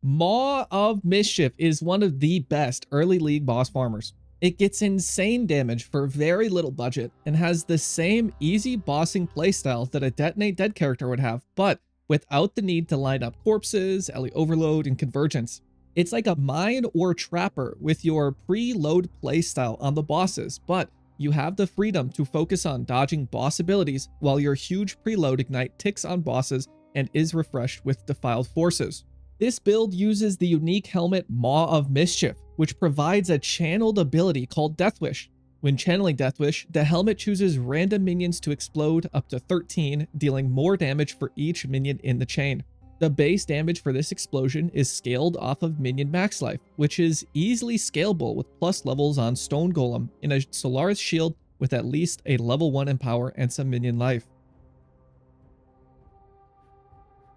Maw of Mischief is one of the best early league boss farmers. It gets insane damage for very little budget and has the same easy bossing playstyle that a Detonate Dead character would have, but without the need to line up corpses, LE overload, and convergence. It's like a mine or trapper with your preload playstyle on the bosses, but you have the freedom to focus on dodging boss abilities while your huge preload ignite ticks on bosses and is refreshed with defiled forces. This build uses the unique helmet Maw of Mischief, which provides a channeled ability called Death Wish. When channeling Death Wish, the helmet chooses random minions to explode up to 13, dealing more damage for each minion in the chain. The base damage for this explosion is scaled off of minion max life, which is easily scalable with plus levels on Stone Golem in a Solaris shield with at least a level 1 in power and some minion life.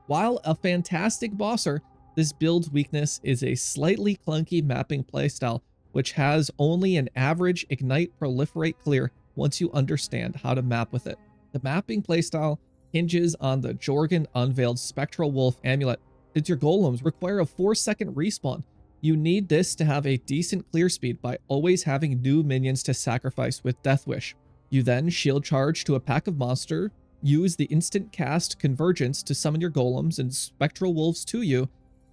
While a fantastic bosser, this build's weakness is a slightly clunky mapping playstyle, which has only an average ignite, proliferate, clear once you understand how to map with it. The mapping playstyle hinges on the Jorgen Unveiled Spectral Wolf amulet, since your golems require a 4-second respawn. You need this to have a decent clear speed by always having new minions to sacrifice with Death Wish. You then shield charge to a pack of monster, use the instant cast Convergence to summon your golems and spectral wolves to you,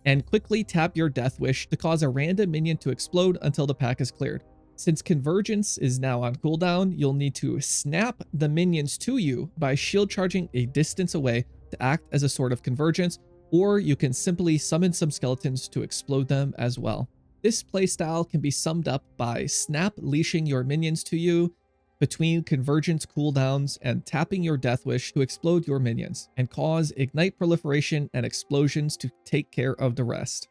and quickly tap your Death Wish to cause a random minion to explode until the pack is cleared. Since Convergence is now on cooldown, you'll need to snap the minions to you by shield charging a distance away to act as a sort of convergence, or you can simply summon some skeletons to explode them as well. This playstyle can be summed up by snap leashing your minions to you between convergence cooldowns and tapping your Death Wish to explode your minions and cause ignite proliferation and explosions to take care of the rest.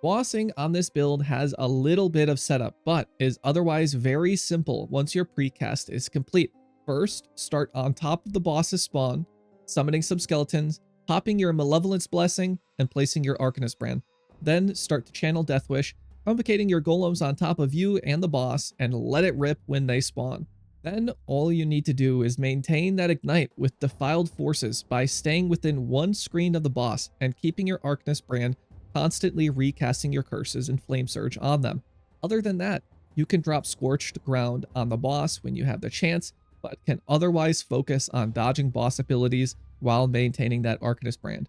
Bossing on this build has a little bit of setup, but is otherwise very simple once your precast is complete. First, start on top of the boss's spawn, summoning some skeletons, popping your Malevolence Blessing, and placing your Arcanist Brand. Then start to channel Death Wish, convocating your golems on top of you and the boss, and let it rip when they spawn. Then all you need to do is maintain that ignite with defiled forces by staying within one screen of the boss and keeping your Arcanist Brand, constantly recasting your curses and Flame Surge on them. Other than that, you can drop Scorched Ground on the boss when you have the chance, but can otherwise focus on dodging boss abilities while maintaining that Arcanist Brand.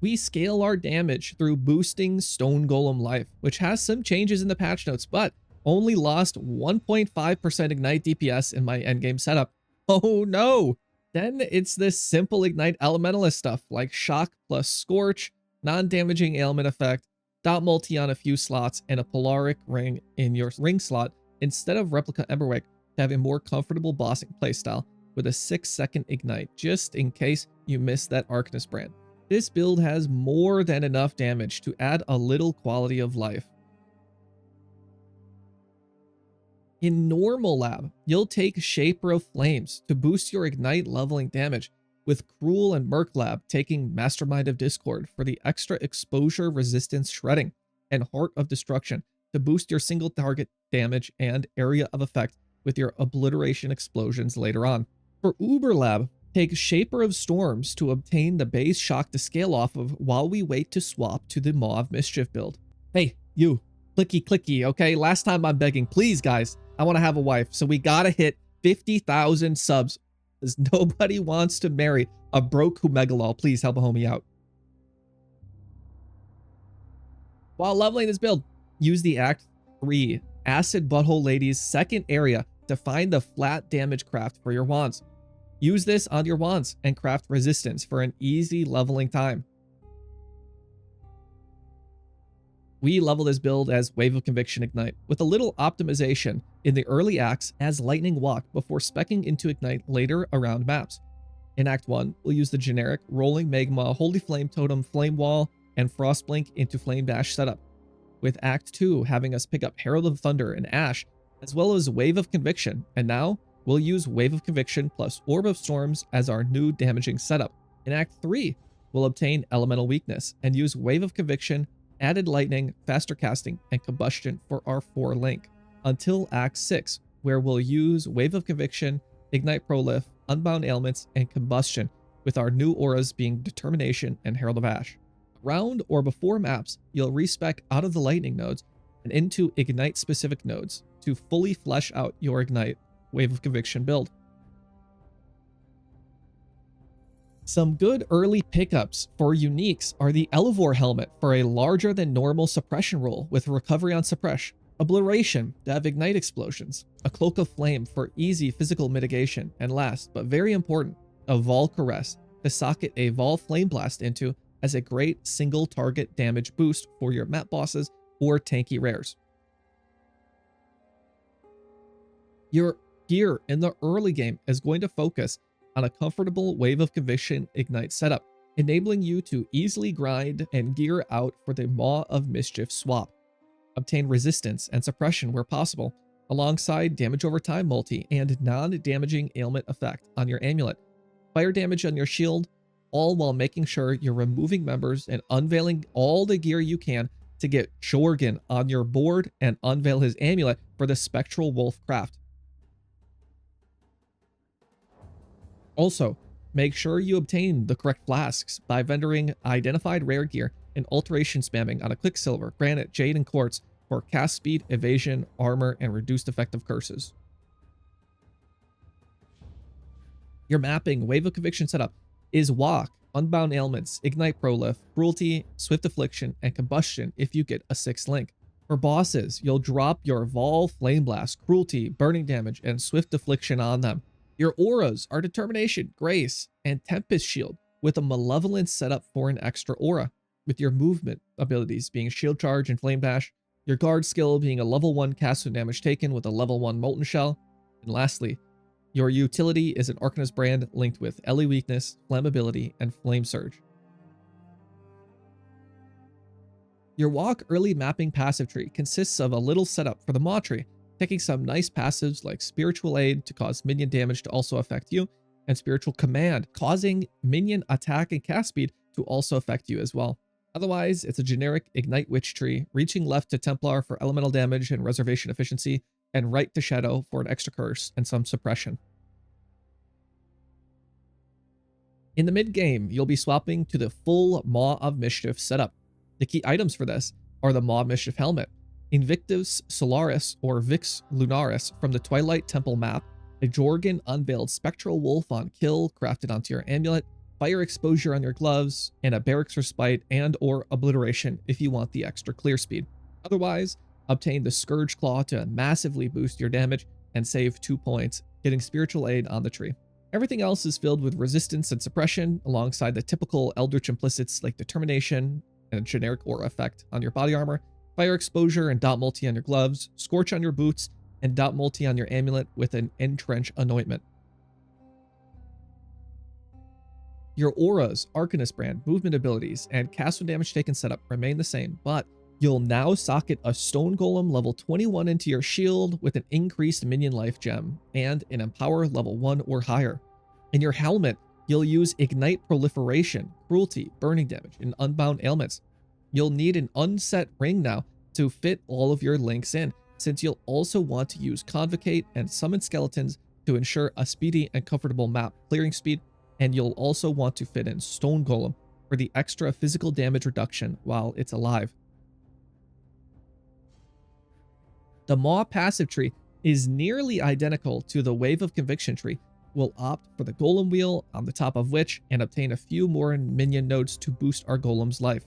We scale our damage through boosting Stone Golem life, which has some changes in the patch notes, but only lost 1.5% ignite DPS in my endgame setup. Oh no! Then it's this simple ignite elementalist stuff like shock plus scorch, non-damaging ailment effect, dot multi on a few slots, and a polaric ring in your ring slot instead of replica Emberwake to have a more comfortable bossing playstyle with a 6-second ignite, just in case you miss that Arcanist Brand. This build has more than enough damage to add a little quality of life. In normal lab, you'll take Shaper of Flames to boost your ignite leveling damage, with Cruel and Merc lab taking Mastermind of Discord for the extra exposure resistance shredding, and Heart of Destruction to boost your single target damage and area of effect with your obliteration explosions later on. For Uber lab, take Shaper of Storms to obtain the base shock to scale off of while we wait to swap to the Maw of Mischief build. Hey, you, clicky, okay? Last time I'm begging, please guys, I want to have a wife, so we gotta hit 50,000 subs, as nobody wants to marry a broke Humegalol. Please help a homie out. While leveling this build, use the Act 3 Acid Butthole Lady's second area to find the flat damage craft for your wands. Use this on your wands and craft resistance for an easy leveling time. We level this build as Wave of Conviction Ignite, with a little optimization in the early acts as Lightning Walk before speccing into Ignite later around maps. In Act 1, we'll use the generic Rolling Magma, Holy Flame Totem, Flame Wall, and Frostblink into Flame Dash setup, with Act 2 having us pick up Herald of Thunder and Ash, as well as Wave of Conviction, and now we'll use Wave of Conviction plus Orb of Storms as our new damaging setup. In Act 3, we'll obtain Elemental Weakness and use Wave of Conviction, Added Lightning, Faster Casting, and Combustion for our 4 link, until Act 6, where we'll use Wave of Conviction, Ignite Prolif, Unbound Ailments, and Combustion, with our new auras being Determination and Herald of Ash. Around or before maps, you'll respec out of the Lightning nodes and into Ignite-specific nodes to fully flesh out your Ignite Wave of Conviction build. Some good early pickups for uniques are the Elevore helmet for a larger than normal suppression roll with recovery on suppress, Obliteration to have ignite explosions, a Cloak of Flame for easy physical mitigation, and last but very important, a Vol Caress to socket a Vol Flame Blast into as a great single target damage boost for your map bosses or tanky rares. Your gear in the early game is going to focus on a comfortable Wave of Conviction Ignite setup, enabling you to easily grind and gear out for the Maw of Mischief swap. Obtain resistance and suppression where possible, alongside damage over time multi and non-damaging ailment effect on your amulet, fire damage on your shield, all while making sure you're removing members and unveiling all the gear you can to get Jorgen on your board and unveil his amulet for the Spectral Wolf craft. Also, make sure you obtain the correct flasks by vendoring identified rare gear and alteration spamming on a Quicksilver, Granite, Jade, and Quartz for cast speed, evasion, armor, and reduced effective curses. Your mapping Wave of Conviction setup is Walk, Unbound Ailments, Ignite Prolif, Cruelty, Swift Affliction, and Combustion if you get a 6th link. For bosses, you'll drop your Vol Flame Blast, Cruelty, Burning Damage, and Swift Affliction on them. Your auras are Determination, Grace, and Tempest Shield with a Malevolence setup for an extra aura, with your movement abilities being Shield Charge and Flame Dash, your guard skill being a level 1 cast when damage taken with a level 1 Molten Shell, and lastly, your utility is an Arcanist brand linked with Ele Weakness, Flammability, and Flame Surge. Your Walk early mapping passive tree consists of a little setup for the Maw tree, taking some nice passives like Spiritual Aid to cause minion damage to also affect you, and Spiritual Command, causing minion attack and cast speed to also affect you as well. Otherwise, it's a generic Ignite Witch tree, reaching left to Templar for elemental damage and reservation efficiency, and right to Shadow for an extra curse and some suppression. In the mid-game, you'll be swapping to the full Maw of Mischief setup. The key items for this are the Maw of Mischief helmet, Invictus Solaris or Vix Lunaris from the Twilight Temple map, a Jorgen unveiled Spectral Wolf on kill crafted onto your amulet, fire exposure on your gloves, and a Barracks Respite and or Obliteration if you want the extra clear speed. Otherwise, obtain the Scourge Claw to massively boost your damage and save 2 points, getting Spiritual Aid on the tree. Everything else is filled with resistance and suppression alongside the typical Eldritch implicits like Determination and a generic aura effect on your body armor, fire exposure and dot multi on your gloves, scorch on your boots, and dot multi on your amulet with an entrench anointment. Your auras, Arcanist brand, movement abilities, and cast when damage taken setup remain the same, but you'll now socket a Stone Golem level 21 into your shield with an increased minion life gem and an Empower level 1 or higher. In your helmet, you'll use Ignite Proliferation, Cruelty, Burning Damage, and Unbound Ailments. You'll need an unset ring now to fit all of your links in, since you'll also want to use Convocate and Summon Skeletons to ensure a speedy and comfortable map clearing speed, and you'll also want to fit in Stone Golem for the extra physical damage reduction while it's alive. The Maw passive tree is nearly identical to the Wave of Conviction tree. We'll opt for the Golem wheel, on the top of which, and obtain a few more minion nodes to boost our Golem's life.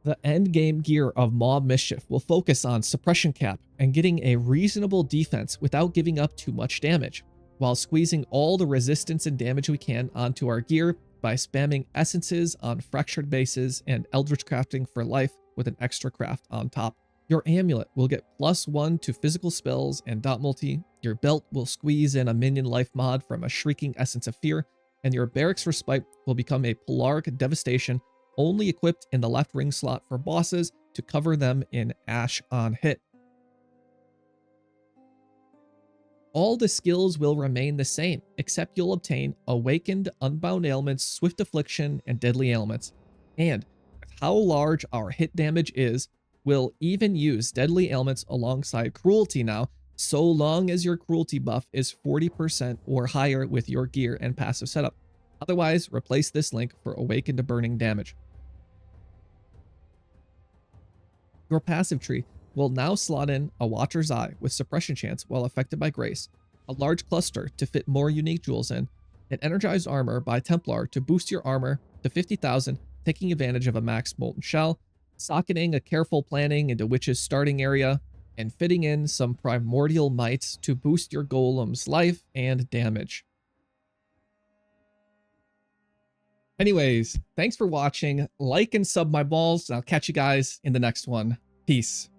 The endgame gear of Maw of Mischief will focus on suppression cap and getting a reasonable defense without giving up too much damage, while squeezing all the resistance and damage we can onto our gear by spamming essences on fractured bases and eldritch crafting for life with an extra craft on top. Your amulet will get +1 to physical spells and dot multi, your belt will squeeze in a minion life mod from a Shrieking Essence of Fear, and your Barracks Respite will become a Polaric Devastation only equipped in the left ring slot for bosses to cover them in Ash on hit. All the skills will remain the same, except you'll obtain Awakened, Unbound Ailments, Swift Affliction, and Deadly Ailments. And with how large our hit damage is, will even use deadly ailments alongside cruelty now, so long as your cruelty buff is 40% or higher with your gear and passive setup. Otherwise, replace this link for Awaken to Burning damage. Your passive tree will now slot in a Watcher's Eye with suppression chance while affected by Grace, a large cluster to fit more unique jewels in, an energized armor by Templar to boost your armor to 50,000, taking advantage of a max molten shell, socketing a careful planning into Witch's starting area, and fitting in some primordial mites to boost your golem's life and damage. Anyways, thanks for watching. Like and sub my balls, and I'll catch you guys in the next one. Peace.